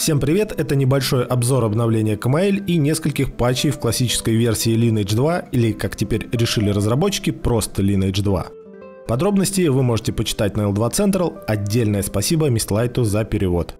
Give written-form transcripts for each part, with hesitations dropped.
Всем привет, это небольшой обзор обновления Камаэль и нескольких патчей в классической версии Lineage 2, или, как теперь решили разработчики, просто Lineage 2. Подробности вы можете почитать на L2 Central, отдельное спасибо Мистлайту за перевод.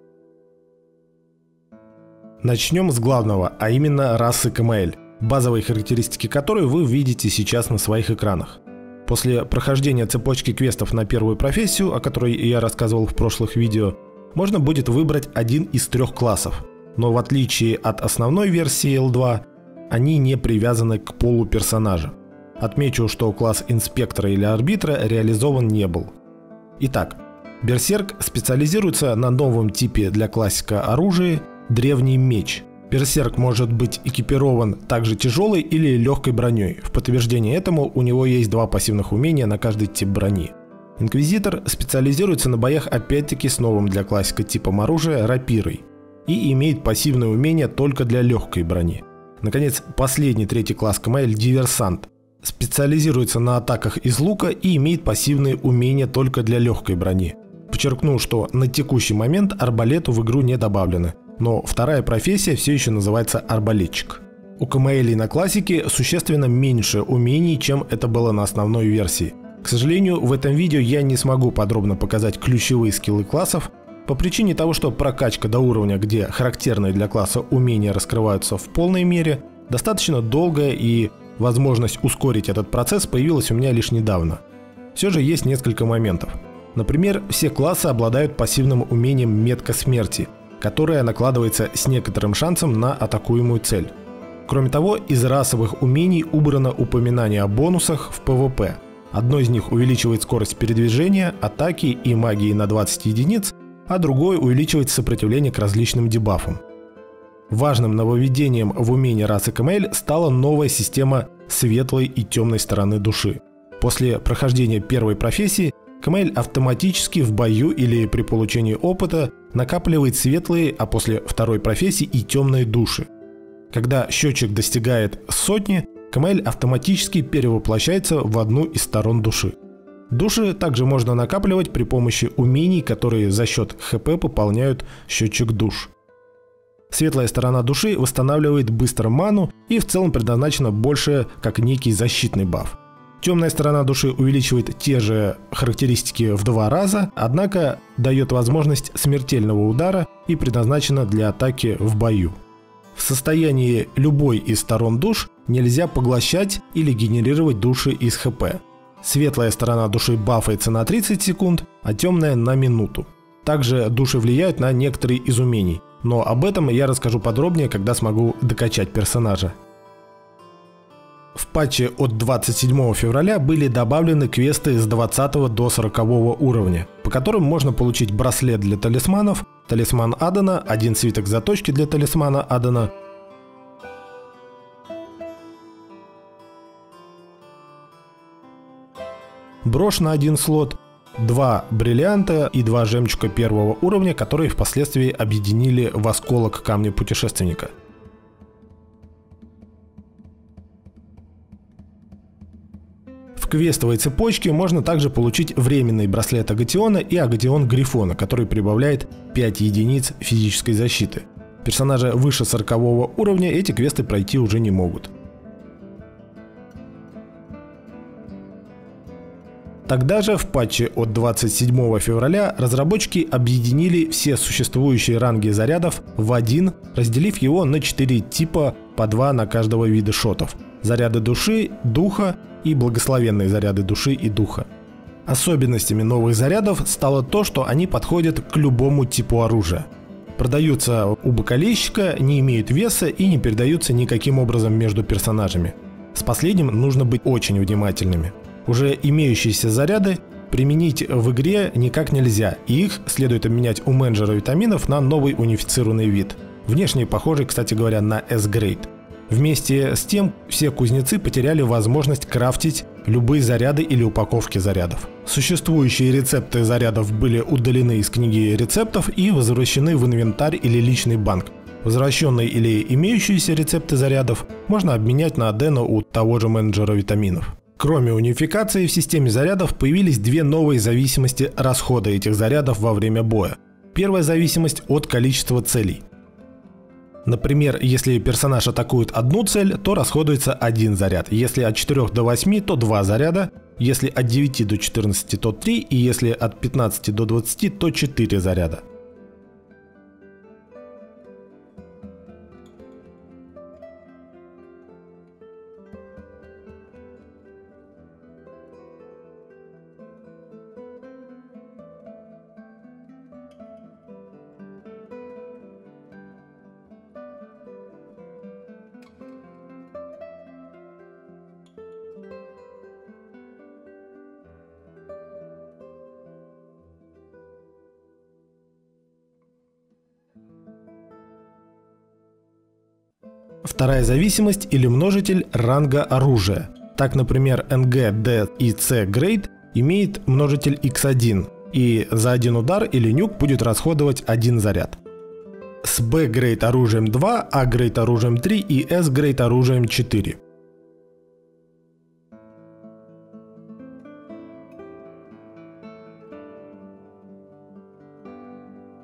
Начнем с главного, а именно расы Камаэль, базовые характеристики которой вы видите сейчас на своих экранах. После прохождения цепочки квестов на первую профессию, о которой я рассказывал в прошлых видео, можно будет выбрать один из трех классов, но в отличие от основной версии L2, они не привязаны к полу персонажа. Отмечу, что класс инспектора или арбитра реализован не был. Итак, Берсерк специализируется на новом типе для классика оружия – древний меч. Берсерк может быть экипирован также тяжелой или легкой броней. В подтверждение этому у него есть два пассивных умения на каждый тип брони. Инквизитор специализируется на боях опять-таки с новым для классика типом оружия рапирой и имеет пассивное умение только для легкой брони. Наконец, последний третий класс Камаэль Диверсант специализируется на атаках из лука и имеет пассивные умения только для легкой брони. Подчеркну, что на текущий момент арбалету в игру не добавлено, но вторая профессия все еще называется арбалетчик. У Камаэлей на классике существенно меньше умений, чем это было на основной версии. К сожалению, в этом видео я не смогу подробно показать ключевые скиллы классов, по причине того, что прокачка до уровня, где характерные для класса умения раскрываются в полной мере, достаточно долгая, и возможность ускорить этот процесс появилась у меня лишь недавно. Все же есть несколько моментов. Например, все классы обладают пассивным умением метка смерти, которое накладывается с некоторым шансом на атакуемую цель. Кроме того, из расовых умений убрано упоминание о бонусах в PvP. Одно из них увеличивает скорость передвижения, атаки и магии на 20 единиц, а другое увеличивает сопротивление к различным дебафам. Важным нововведением в умении расы Камаэль стала новая система светлой и темной стороны души. После прохождения первой профессии Камаэль автоматически в бою или при получении опыта накапливает светлые, а после второй профессии и темные души. Когда счетчик достигает сотни, Камаэль автоматически перевоплощается в одну из сторон души. Души также можно накапливать при помощи умений, которые за счет ХП пополняют счетчик душ. Светлая сторона души восстанавливает быстро ману и в целом предназначена больше как некий защитный баф. Темная сторона души увеличивает те же характеристики в 2 раза, однако дает возможность смертельного удара и предназначена для атаки в бою. В состоянии любой из сторон душ нельзя поглощать или генерировать души из ХП. Светлая сторона души бафается на 30 секунд, а темная на минуту. Также души влияют на некоторые из умений, но об этом я расскажу подробнее, когда смогу докачать персонажа. В патче от 27 февраля были добавлены квесты с 20 до 40 уровня, по которым можно получить браслет для талисманов, талисман Адана, один свиток заточки для талисмана Адана, брошь на 1 слот, 2 бриллианта и 2 жемчуга первого уровня, которые впоследствии объединили в осколок камня путешественника. В квестовой цепочке можно также получить временный браслет Агатиона и Агатион Грифона, который прибавляет 5 единиц физической защиты. Персонажи выше 40 уровня эти квесты пройти уже не могут. Тогда же в патче от 27 февраля разработчики объединили все существующие ранги зарядов в один, разделив его на 4 типа по 2 на каждого вида шотов. Заряды души, духа и благословенные заряды души и духа. Особенностями новых зарядов стало то, что они подходят к любому типу оружия. Продаются у бокалейщика, не имеют веса и не передаются никаким образом между персонажами. С последним нужно быть очень внимательными. Уже имеющиеся заряды применить в игре никак нельзя, и их следует обменять у менеджера витаминов на новый унифицированный вид. Внешне похожий, кстати говоря, на S-Grade. Вместе с тем, все кузнецы потеряли возможность крафтить любые заряды или упаковки зарядов. Существующие рецепты зарядов были удалены из книги рецептов и возвращены в инвентарь или личный банк. Возвращенные или имеющиеся рецепты зарядов можно обменять на адена у того же менеджера витаминов. Кроме унификации, в системе зарядов появились две новые зависимости расхода этих зарядов во время боя. Первая зависимость от количества целей. Например, если персонаж атакует одну цель, то расходуется 1 заряд. Если от 4 до 8, то 2 заряда. Если от 9 до 14, то 3. И если от 15 до 20, то 4 заряда. Вторая зависимость или множитель ранга оружия. Так, например, NG, D и C Grade имеет множитель x1, и за один удар или нюк будет расходовать 1 заряд. С B Grade оружием 2, A Grade оружием 3 и S Grade оружием 4.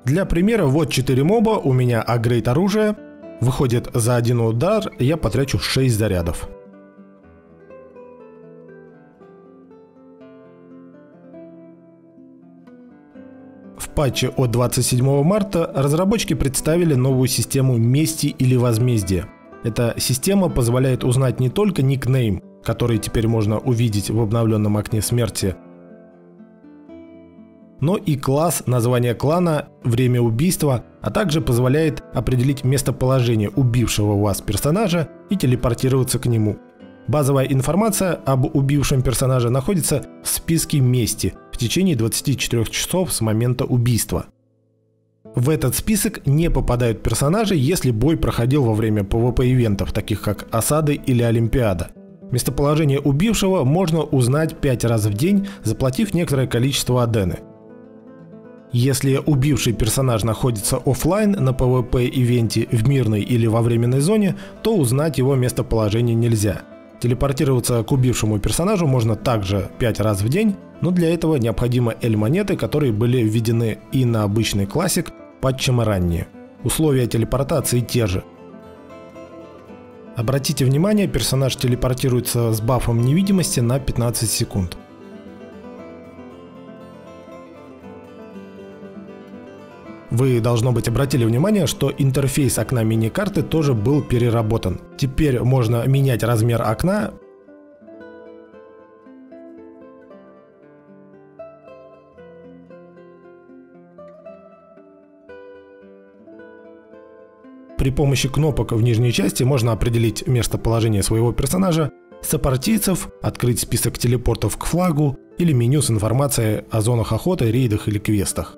Для примера, вот 4 моба, у меня A Grade оружие. Выходит, за один удар я потрачу 6 зарядов. В патче от 27 марта разработчики представили новую систему мести или возмездия. Эта система позволяет узнать не только никнейм, который теперь можно увидеть в обновленном окне смерти, но и класс, название клана, время убийства, а также позволяет определить местоположение убившего вас персонажа и телепортироваться к нему. Базовая информация об убившем персонаже находится в списке мести в течение 24 часов с момента убийства. В этот список не попадают персонажи, если бой проходил во время PvP-ивентов, таких как осады или Олимпиада. Местоположение убившего можно узнать 5 раз в день, заплатив некоторое количество адены. Если убивший персонаж находится офлайн на PvP-ивенте в мирной или во временной зоне, то узнать его местоположение нельзя. Телепортироваться к убившему персонажу можно также 5 раз в день, но для этого необходимы L-монеты, которые были введены и на обычный классик патчем ранее. Условия телепортации те же. Обратите внимание, персонаж телепортируется с бафом невидимости на 15 секунд. Вы, должно быть, обратили внимание, что интерфейс окна мини-карты тоже был переработан. Теперь можно менять размер окна при помощи кнопок в нижней части можно определить местоположение своего персонажа, сопартийцев, открыть список телепортов к флагу или меню с информацией о зонах охоты, рейдах или квестах.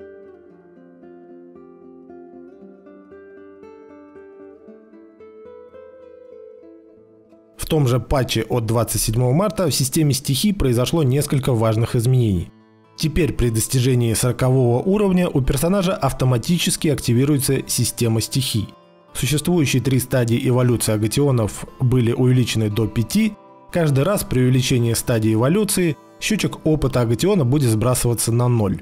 В том же патче от 27 марта в системе стихий произошло несколько важных изменений. Теперь при достижении 40 уровня у персонажа автоматически активируется система стихий. Существующие 3 стадии эволюции агатионов были увеличены до 5. Каждый раз при увеличении стадии эволюции счетчик опыта агатиона будет сбрасываться на 0.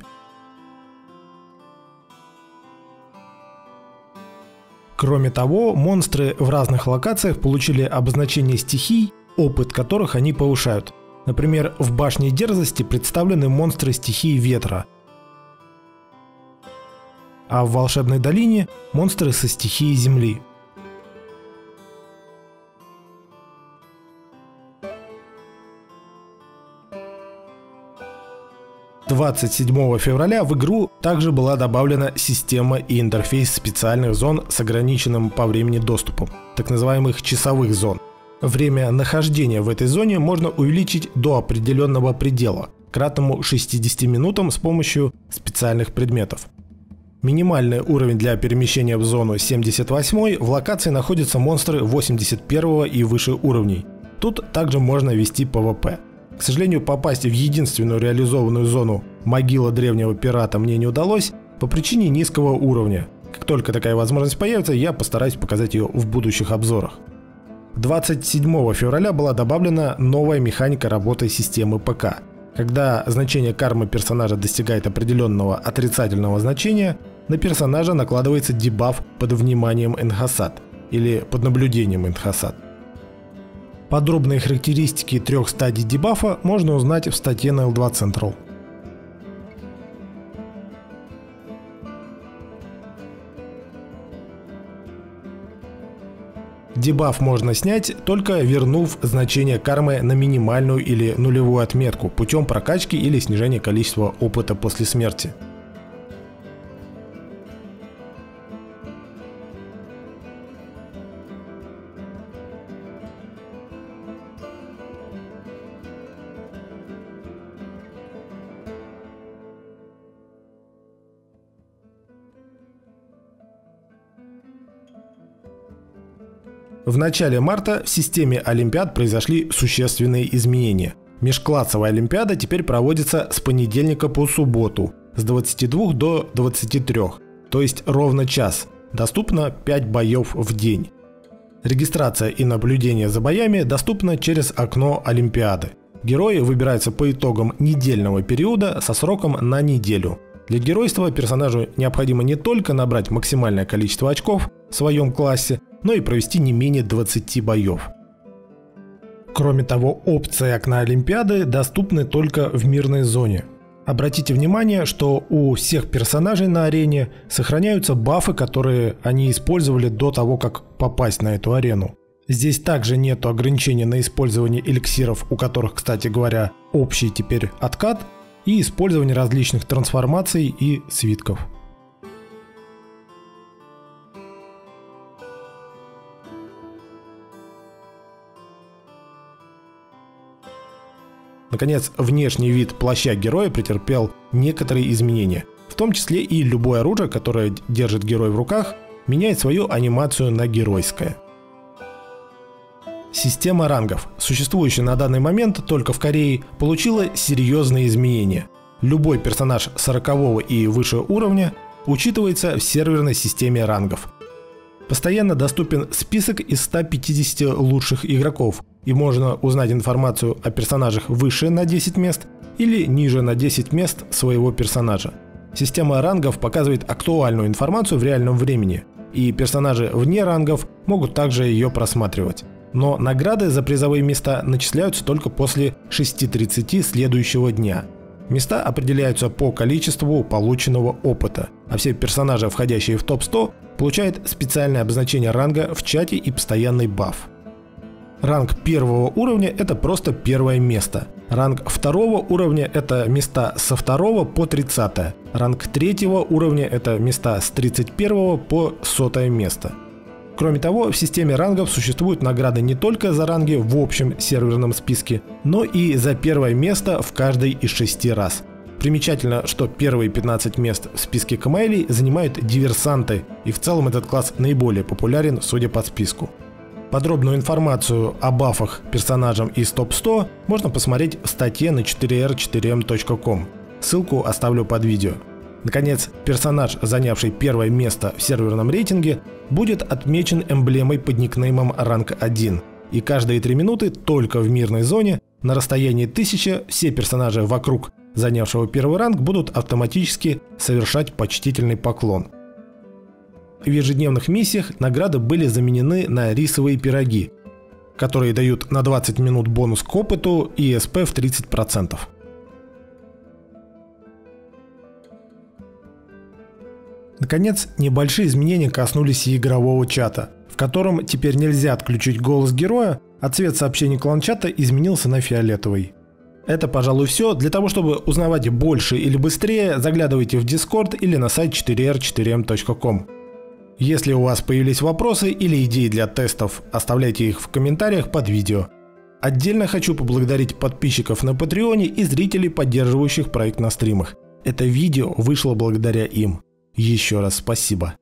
Кроме того, монстры в разных локациях получили обозначение стихий, опыт которых они повышают. Например, в башне дерзости представлены монстры стихии ветра, а в волшебной долине монстры со стихией земли. – 27 февраля в игру также была добавлена система и интерфейс специальных зон с ограниченным по времени доступом, так называемых часовых зон. Время нахождения в этой зоне можно увеличить до определенного предела, кратному 60 минутам с помощью специальных предметов. Минимальный уровень для перемещения в зону 78, в локации находятся монстры 81 и выше уровней. Тут также можно вести PvP. К сожалению, попасть в единственную реализованную зону могила древнего пирата мне не удалось по причине низкого уровня. Как только такая возможность появится, я постараюсь показать ее в будущих обзорах. 27 февраля была добавлена новая механика работы системы ПК. Когда значение кармы персонажа достигает определенного отрицательного значения, на персонажа накладывается дебаф под вниманием Энхасад. или под наблюдением Indhasat. Подробные характеристики 3 стадий дебафа можно узнать в статье на L2 Central. Дебаф можно снять, только вернув значение кармы на минимальную или нулевую отметку путем прокачки или снижения количества опыта после смерти. В начале марта в системе Олимпиад произошли существенные изменения. Межклассовая Олимпиада теперь проводится с понедельника по субботу с 22 до 23, то есть ровно час. Доступно 5 боев в день. Регистрация и наблюдение за боями доступно через окно Олимпиады. Герои выбираются по итогам недельного периода со сроком на неделю. Для геройства персонажу необходимо не только набрать максимальное количество очков в своем классе, но и провести не менее 20 боев. Кроме того, опции окна Олимпиады доступны только в мирной зоне. Обратите внимание, что у всех персонажей на арене сохраняются бафы, которые они использовали до того, как попасть на эту арену. Здесь также нет ограничения на использование эликсиров, у которых, кстати говоря, общий теперь откат, и использование различных трансформаций и свитков. Наконец, внешний вид плаща героя претерпел некоторые изменения. В том числе и любое оружие, которое держит герой в руках, меняет свою анимацию на геройское. Система рангов, существующая на данный момент только в Корее, получила серьезные изменения. Любой персонаж 40 и выше уровня учитывается в серверной системе рангов. Постоянно доступен список из 150 лучших игроков, и можно узнать информацию о персонажах выше на 10 мест или ниже на 10 мест своего персонажа. Система рангов показывает актуальную информацию в реальном времени, и персонажи вне рангов могут также ее просматривать. Но награды за призовые места начисляются только после 6:30 следующего дня. Места определяются по количеству полученного опыта, а все персонажи, входящие в топ-100, получают специальное обозначение ранга в чате и постоянный баф. Ранг первого уровня – это просто первое место. Ранг второго уровня – это места со 2 по 30. Ранг третьего уровня – это места с 31 по 100 место. Кроме того, в системе рангов существуют награды не только за ранги в общем серверном списке, но и за первое место в каждой из 6 раз. Примечательно, что первые 15 мест в списке КМЛ занимают диверсанты, и в целом этот класс наиболее популярен, судя по списку. Подробную информацию о бафах персонажам из топ-100 можно посмотреть в статье на 4r4m.com. Ссылку оставлю под видео. Наконец, персонаж, занявший первое место в серверном рейтинге, будет отмечен эмблемой под никнеймом ранг 1. И каждые 3 минуты только в мирной зоне на расстоянии 1000 все персонажи вокруг занявшего первый ранг будут автоматически совершать почтительный поклон. В ежедневных миссиях награды были заменены на рисовые пироги, которые дают на 20 минут бонус к опыту и СП в 30%. Наконец, небольшие изменения коснулись и игрового чата, в котором теперь нельзя отключить голос героя, а цвет сообщений клан-чата изменился на фиолетовый. Это, пожалуй, все. Для того, чтобы узнавать больше или быстрее, заглядывайте в Discord или на сайт 4r4m.com. Если у вас появились вопросы или идеи для тестов, оставляйте их в комментариях под видео. Отдельно хочу поблагодарить подписчиков на Патреоне и зрителей, поддерживающих проект на стримах. Это видео вышло благодаря им. Еще раз спасибо.